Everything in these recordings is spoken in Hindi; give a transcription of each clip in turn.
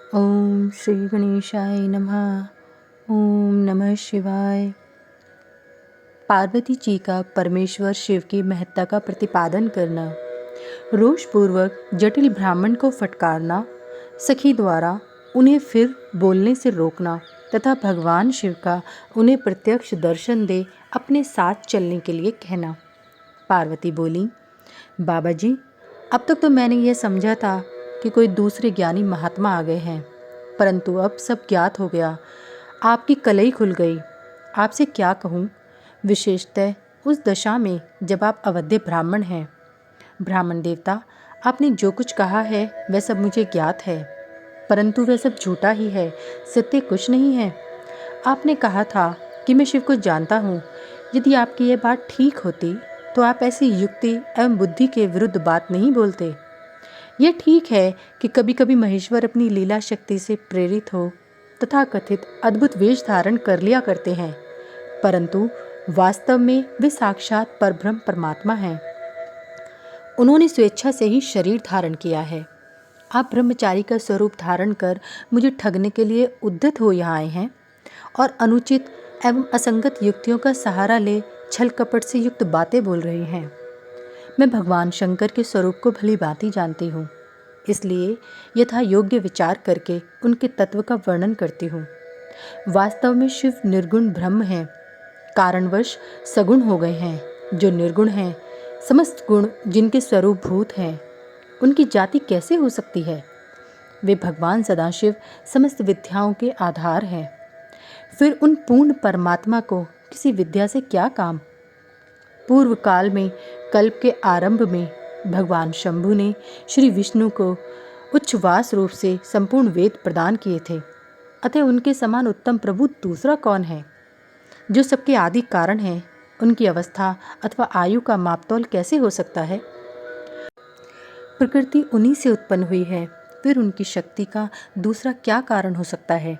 ओम श्री गणेशाय नमः। ओम नमः शिवाय। पार्वती जी का परमेश्वर शिव की महत्ता का प्रतिपादन करना, रोषपूर्वक जटिल ब्राह्मण को फटकारना, सखी द्वारा उन्हें फिर बोलने से रोकना तथा भगवान शिव का उन्हें प्रत्यक्ष दर्शन दे अपने साथ चलने के लिए कहना। पार्वती बोली, बाबा जी, अब तक तो मैंने यह समझा था कि कोई दूसरे ज्ञानी महात्मा आ गए हैं, परंतु अब सब ज्ञात हो गया। आपकी कलई खुल गई। आपसे क्या कहूँ, विशेषतः उस दशा में जब आप अवध्य ब्राह्मण हैं। ब्राह्मण देवता, आपने जो कुछ कहा है वह सब मुझे ज्ञात है, परंतु वह सब झूठा ही है, सत्य कुछ नहीं है। आपने कहा था कि मैं शिव को जानता हूँ। यदि आपकी यह बात ठीक होती तो आप ऐसी युक्ति एवं बुद्धि के विरुद्ध बात नहीं बोलते। यह ठीक है कि कभी कभी महेश्वर अपनी लीला शक्ति से प्रेरित हो तथा कथित अद्भुत वेश धारण कर लिया करते हैं, परंतु वास्तव में वे साक्षात परब्रह्म परमात्मा हैं। उन्होंने स्वेच्छा से ही शरीर धारण किया है। आप ब्रह्मचारी का स्वरूप धारण कर मुझे ठगने के लिए उद्यत हो यहाँ आए हैं और अनुचित एवं असंगत युक्तियों का सहारा ले छल कपट से युक्त बातें बोल रहे हैं। मैं भगवान शंकर के स्वरूप को भली भांति जानती हूँ, इसलिए यथा योग्य विचार करके उनके तत्व का वर्णन करती हूँ। वास्तव में शिव निर्गुण ब्रह्म हैं, कारणवश सगुण हो गए हैं। जो निर्गुण हैं, समस्त गुण जिनके स्वरूप भूत हैं, उनकी जाति कैसे हो सकती है? वे भगवान सदाशिव समस्त विद्याओं के आधार हैं। फिर उन पूर्ण परमात्मा को किसी विद्या से क्या काम? पूर्व काल में, कल्प के आरंभ में, भगवान शंभु ने श्री विष्णु को उच्छ्वास रूप से संपूर्ण वेद प्रदान किए थे। अतः उनके समान उत्तम प्रभु दूसरा कौन है? जो सबके आदि कारण है, उनकी अवस्था अथवा आयु का मापतौल कैसे हो सकता है? प्रकृति उन्हीं से उत्पन्न हुई है, फिर उनकी शक्ति का दूसरा क्या कारण हो सकता है?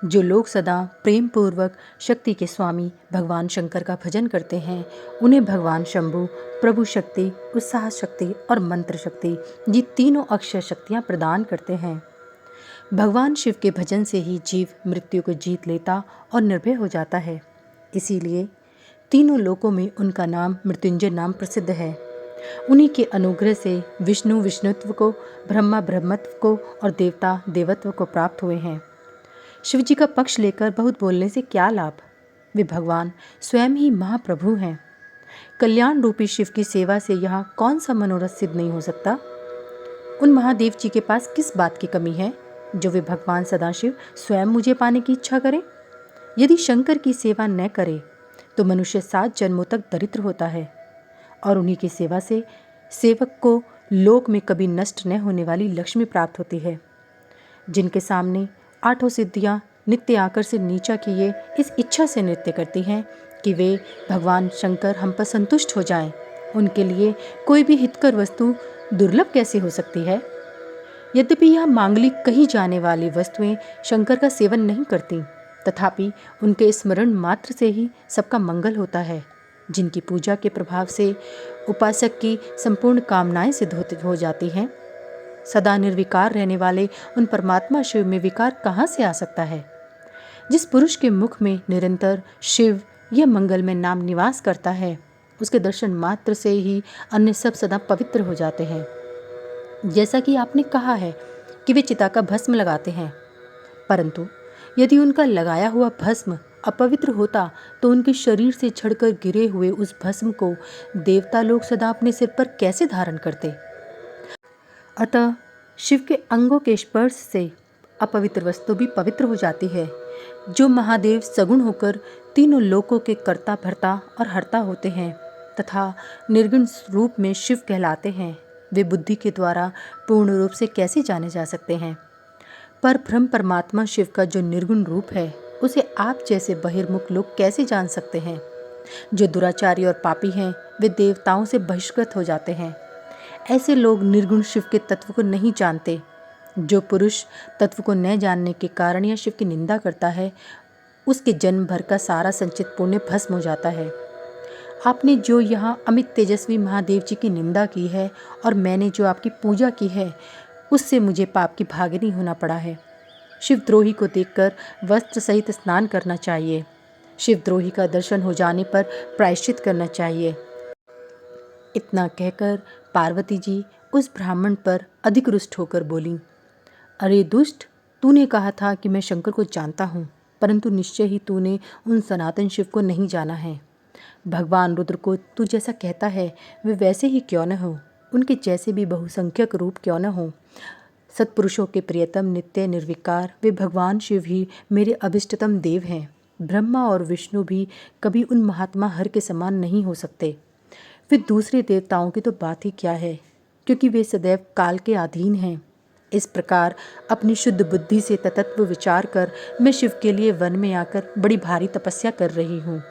जो लोग सदा प्रेम पूर्वक शक्ति के स्वामी भगवान शंकर का भजन करते हैं, उन्हें भगवान शंभु प्रभु शक्ति, उत्साह शक्ति और मंत्र शक्ति, ये तीनों अक्षय शक्तियाँ प्रदान करते हैं। भगवान शिव के भजन से ही जीव मृत्यु को जीत लेता और निर्भय हो जाता है। इसीलिए तीनों लोकों में उनका नाम मृत्युंजय नाम प्रसिद्ध है। उन्हीं के अनुग्रह से विष्णु विष्णुत्व को, ब्रह्मा ब्रह्मत्व को और देवता देवत्व को प्राप्त हुए हैं। शिव जी का पक्ष लेकर बहुत बोलने से क्या लाभ? वे भगवान स्वयं ही महाप्रभु हैं। कल्याण रूपी शिव की सेवा से यहाँ कौन सा मनोरथ सिद्ध नहीं हो सकता? उन महादेव जी के पास किस बात की कमी है जो वे भगवान सदाशिव स्वयं मुझे पाने की इच्छा करें? यदि शंकर की सेवा न करे तो मनुष्य 7 जन्मों तक दरिद्र होता है, और उन्हीं की सेवा से सेवक को लोक में कभी नष्ट न होने वाली लक्ष्मी प्राप्त होती है। जिनके सामने 8 सिद्धियां नित्य आकर से नीचा किए इस इच्छा से नृत्य करती हैं कि वे भगवान शंकर हम पर संतुष्ट हो जाएं, उनके लिए कोई भी हितकर वस्तु दुर्लभ कैसे हो सकती है? यद्यपि यह मांगलिक कही जाने वाली वस्तुएं शंकर का सेवन नहीं करती, तथापि उनके स्मरण मात्र से ही सबका मंगल होता है। जिनकी पूजा के प्रभाव से उपासक की संपूर्ण कामनाएं सिद्ध हो जाती हैं। सदा निर्विकार रहने वाले उन परमात्मा शिव में विकार कहाँ से आ सकता है? जिस पुरुष के मुख में निरंतर शिव यह मंगलमय नाम निवास करता है, उसके दर्शन मात्र से ही अन्य सब सदा पवित्र हो जाते हैं। जैसा कि आपने कहा है कि वे चिता का भस्म लगाते हैं, परंतु यदि उनका लगाया हुआ भस्म अपवित्र होता तो उनके शरीर से झड़कर गिरे हुए उस भस्म को देवता लोग सदा अपने सिर पर कैसे धारण करते? अतः शिव के अंगों के स्पर्श से अपवित्र वस्तु भी पवित्र हो जाती है। जो महादेव सगुण होकर तीनों लोकों के कर्ता भर्ता और हर्ता होते हैं तथा निर्गुण रूप में शिव कहलाते हैं, वे बुद्धि के द्वारा पूर्ण रूप से कैसे जाने जा सकते हैं? पर ब्रह्म परमात्मा शिव का जो निर्गुण रूप है, उसे आप जैसे बहिर्मुख लोग कैसे जान सकते हैं? जो दुराचारी और पापी हैं, वे देवताओं से बहिष्कृत हो जाते हैं। ऐसे लोग निर्गुण शिव के तत्व को नहीं जानते। जो पुरुष तत्व को न जानने के कारण या शिव की निंदा करता है, उसके जन्म भर का सारा संचित पुण्य भस्म हो जाता है। आपने जो यहाँ अमित तेजस्वी महादेव जी की निंदा की है और मैंने जो आपकी पूजा की है, उससे मुझे पाप की भागी नहीं होना पड़ा है। शिवद्रोही को देखकर वस्त्र सहित स्नान करना चाहिए। शिवद्रोही का दर्शन हो जाने पर प्रायश्चित करना चाहिए। इतना कहकर पार्वती जी उस ब्राह्मण पर अधिक रुष्ट होकर बोली, अरे दुष्ट, तूने कहा था कि मैं शंकर को जानता हूँ, परंतु निश्चय ही तूने उन सनातन शिव को नहीं जाना है। भगवान रुद्र को तू जैसा कहता है वे वैसे ही क्यों न हो, उनके जैसे भी बहुसंख्यक रूप क्यों न हो। सत्पुरुषों के प्रियतम नित्य निर्विकार वे भगवान शिव ही मेरे अभिष्टतम देव हैं। ब्रह्मा और विष्णु भी कभी उन महात्मा हर के समान नहीं हो सकते। फिर दूसरे देवताओं की तो बात ही क्या है, क्योंकि वे सदैव काल के अधीन हैं। इस प्रकार अपनी शुद्ध बुद्धि से तत्व विचार कर मैं शिव के लिए वन में आकर बड़ी भारी तपस्या कर रही हूँ।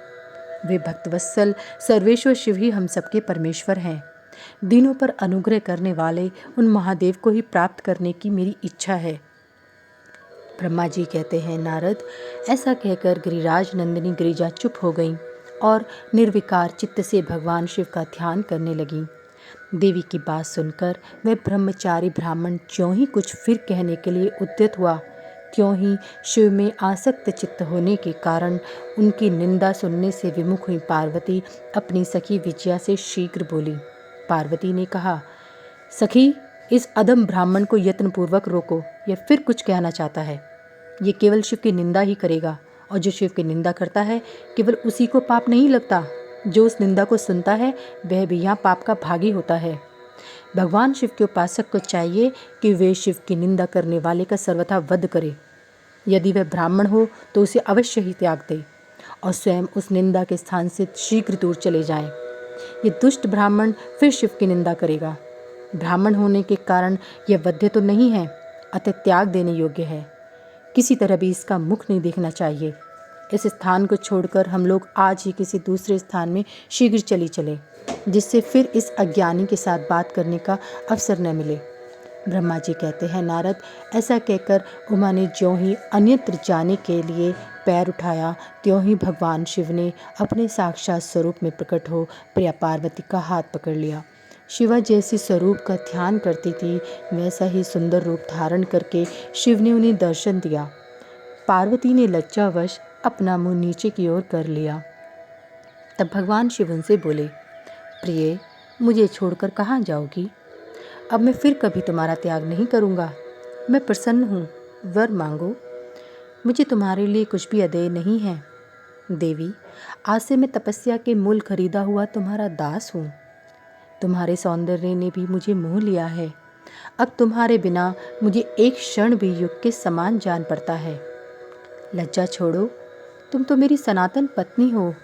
वे भक्तवत्सल सर्वेश्वर शिव ही हम सबके परमेश्वर हैं। दीनों पर अनुग्रह करने वाले उन महादेव को ही प्राप्त करने की मेरी इच्छा है। ब्रह्मा जी कहते हैं, नारद, ऐसा कहकर गिरिराज नंदिनी गिरिजा चुप हो गई और निर्विकार चित्त से भगवान शिव का ध्यान करने लगी। देवी की बात सुनकर वह ब्रह्मचारी ब्राह्मण ज्यों ही कुछ फिर कहने के लिए उद्यत हुआ, त्यों ही शिव में आसक्त चित्त होने के कारण उनकी निंदा सुनने से विमुख हुई पार्वती अपनी सखी विजया से शीघ्र बोली। पार्वती ने कहा, सखी, इस अधम ब्राह्मण को यत्नपूर्वक रोको, यह फिर कुछ कहना चाहता है। ये केवल शिव की निंदा ही करेगा, और जो शिव की निंदा करता है केवल उसी को पाप नहीं लगता, जो उस निंदा को सुनता है वह भी यहाँ पाप का भागी होता है। भगवान शिव के उपासक को चाहिए कि वे शिव की निंदा करने वाले का सर्वथा वध करे। यदि वह ब्राह्मण हो तो उसे अवश्य ही त्याग दे और स्वयं उस निंदा के स्थान से शीघ्र दूर चले जाए। ये दुष्ट ब्राह्मण फिर शिव की निंदा करेगा। ब्राह्मण होने के कारण यह वध्य तो नहीं है, अतः त्याग देने योग्य है। किसी तरह भी इसका मुख नहीं देखना चाहिए। इस स्थान को छोड़कर हम लोग आज ही किसी दूसरे स्थान में शीघ्र चले, जिससे फिर इस अज्ञानी के साथ बात करने का अवसर न मिले। ब्रह्मा जी कहते हैं, नारद, ऐसा कहकर उमा ने ज्यों ही अन्यत्र जाने के लिए पैर उठाया, त्यों ही भगवान शिव ने अपने साक्षात स्वरूप में प्रकट हो प्रिया पार्वती का हाथ पकड़ लिया। शिवा जैसी स्वरूप का ध्यान करती थी, वैसा ही सुंदर रूप धारण करके शिव ने उन्हें दर्शन दिया। पार्वती ने लज्जावश अपना मुंह नीचे की ओर कर लिया। तब भगवान शिव उनसे बोले, प्रिय, मुझे छोड़कर कहाँ जाओगी? अब मैं फिर कभी तुम्हारा त्याग नहीं करूँगा। मैं प्रसन्न हूँ, वर मांगो। मुझे तुम्हारे लिए कुछ भी अदेय नहीं है। देवी, आज से मैं तपस्या के मूल खरीदा हुआ तुम्हारा दास हूँ। तुम्हारे सौंदर्य ने भी मुझे मोह लिया है। अब तुम्हारे बिना मुझे एक क्षण भी युग के समान जान पड़ता है। लज्जा छोड़ो, तुम तो मेरी सनातन पत्नी हो।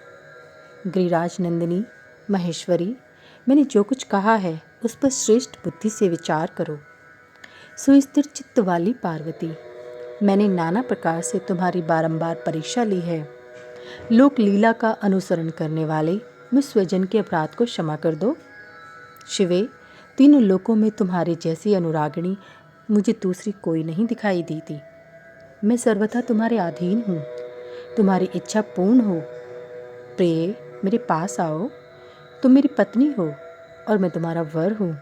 गिरिराज नंदिनी, महेश्वरी, मैंने जो कुछ कहा है उस पर श्रेष्ठ बुद्धि से विचार करो। सुस्थिर चित्त वाली पार्वती, मैंने नाना प्रकार से तुम्हारी बारंबार परीक्षा ली है। लोक लीला का अनुसरण करने वाले मुझ स्वजन के अपराध को क्षमा कर दो। शिवे, तीनों लोकों में तुम्हारे जैसी अनुरागिणी मुझे दूसरी कोई नहीं दिखाई दी थी। मैं सर्वथा तुम्हारे अधीन हूँ। तुम्हारी इच्छा पूर्ण हो। प्रिय, मेरे पास आओ। तुम मेरी पत्नी हो और मैं तुम्हारा वर हूँ।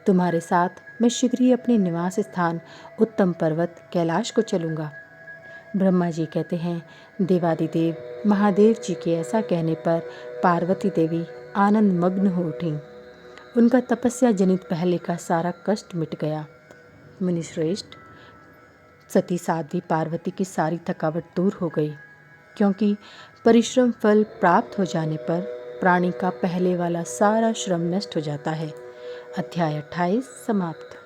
तुम्हारे साथ मैं शीघ्र ही अपने निवास स्थान उत्तम पर्वत कैलाश को चलूँगा। ब्रह्मा जी कहते हैं, देवादिदेव महादेव जी के ऐसा कहने पर पार्वती देवी आनंद मग्न हो उठीं। उनका तपस्या जनित पहले का सारा कष्ट मिट गया। मुनिश्रेष्ठ, सती साध्वी पार्वती की सारी थकावट दूर हो गई, क्योंकि परिश्रम फल प्राप्त हो जाने पर प्राणी का पहले वाला सारा श्रम नष्ट हो जाता है। अध्याय 28 समाप्त।